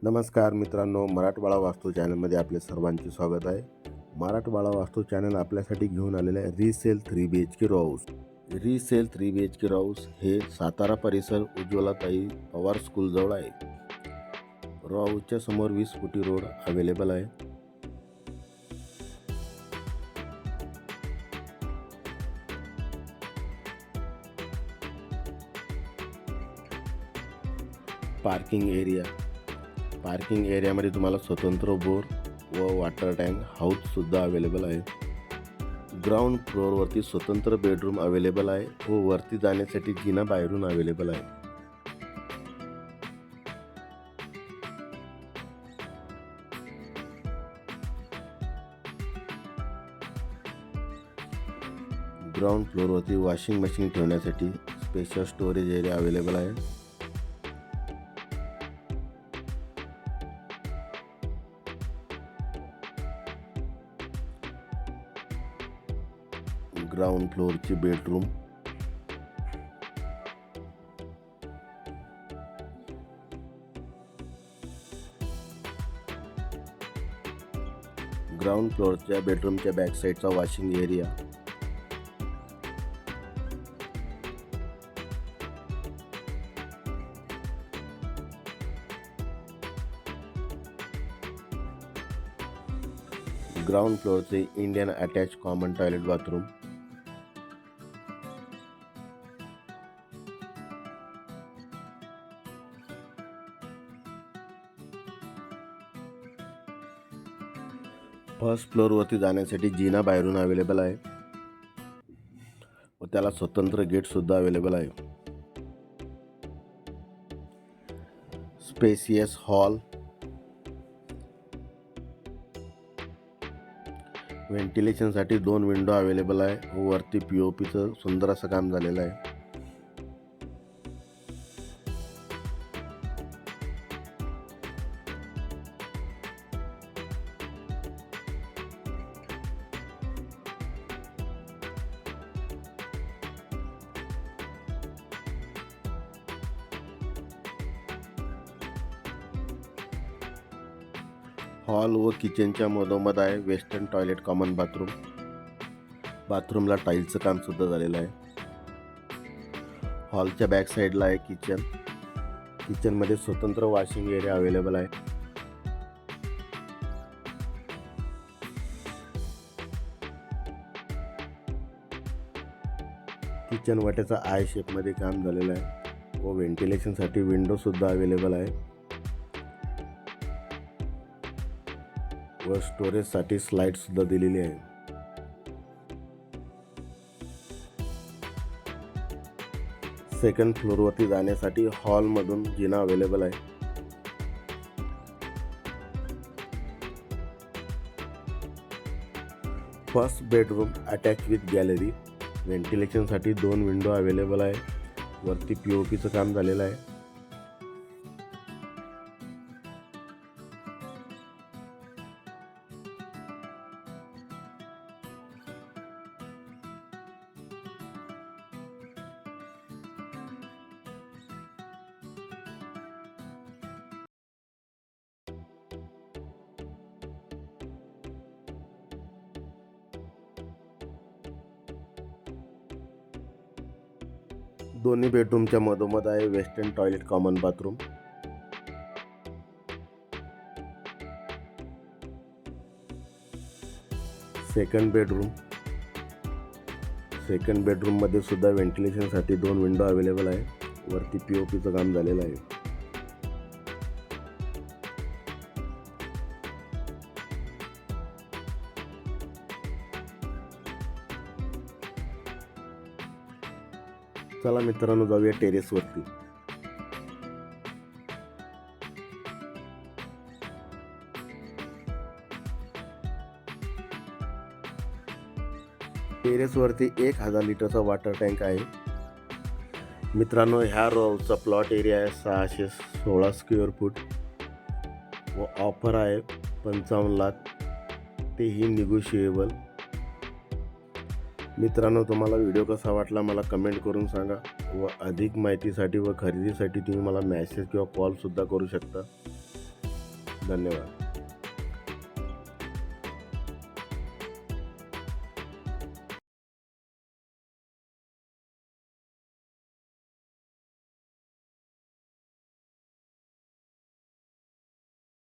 नमस्कार मित्रांनो, मराठवाडा वास्तू चॅनलमध्ये आपले सर्वांचे स्वागत आहे. मराठवाडा वास्तू चॅनल आपल्यासाठी घेऊन आलेलं आहे resale 3 BHK row house. Resale 3 BHK row house हे सातारा परिसर उज्ज्वलाताई पवार स्कूलजवळ आहे. रो हाऊसच्या समोर 20 फुटी रोड अवेलेबल आहे. पार्किंग एरियामध्ये तुम्हाला स्वतंत्र बोर व वॉटर टँक हाऊससुद्धा अवेलेबल आहे. ग्राउंड फ्लोअरवरती स्वतंत्र बेडरूम अवेलेबल आहे व वरती जाण्यासाठी जिना बाहेरून अवेलेबल आहे. ग्राउंड फ्लोअरवरती वॉशिंग मशीन ठेवण्यासाठी स्पेशल स्टोरेज एरिया अवेलेबल आहे. ग्राउंड फ्लोअरची बेडरूम, ग्राउंड फ्लोअरच्या बेडरूमच्या बॅक साईडचा वॉशिंग एरिया, ग्राउंड फ्लोअरचे Indian attach common toilet bathroom, first फ्लोअरवरती जाण्यासाठी जिना बाहेरून अवेलेबल आहे व त्याला स्वतंत्र गेटसुद्धा अवेलेबल आहे. स्पेसियस हॉल, व्हेंटिलेशनसाठी 2 विंडो अवेलेबल आहे व वरती POPचं सुंदर असं काम झालेलं आहे. हॉल व किचनच्या मधोमध आहे वेस्टर्न टॉयलेट कॉमन बाथरूम. बाथरूमला टाईलचं काम सुद्धा झालेलं आहे. हॉलच्या बॅक साईडला आहे किचनमध्ये स्वतंत्र वॉशिंग एरिया अवेलेबल आहे. किचन वाट्याचा आय शेपमध्ये काम झालेलं आहे व व्हेंटिलेशनसाठी विंडो सुद्धा अवेलेबल आहे व स्टोरेजसाठी स्लाइड सुद्धा दिलेली आहे. सेकंड फ्लोअरवरती जाण्यासाठी हॉलमधून जिना अवेलेबल आहे. First bedroom attach with gallery, व्हेंटिलेशनसाठी 2 विंडो अवेलेबल आहे. वरती POPचं काम झालेलं आहे. दोन्ही बेडरूमच्या मधोमध आहे western toilet common bathroom. Second bedroom मध्ये सुद्धा व्हेंटिलेशनसाठी 2 विंडो अवेलेबल आहे. वरती POPचं काम झालेलं आहे. चला मित्रांनो, जाऊया टेरेसवरती. टेरेसवरती 1000 लिटरचा वॉटर टँक आहे. मित्रांनो, ह्या रो हाऊसचा प्लॉट एरिया आहे 616 स्क्वेअर फूट व ऑफर आहे 55 लाख, तेही निगोशिएबल. मित्रांनो, तुम्हाला व्हिडिओ कसा वाटला मला कमेंट करून सांगा व अधिक माहितीसाठी व खरेदीसाठी तुम्ही मला मेसेज किंवा कॉलसुद्धा करू शकता. धन्यवाद.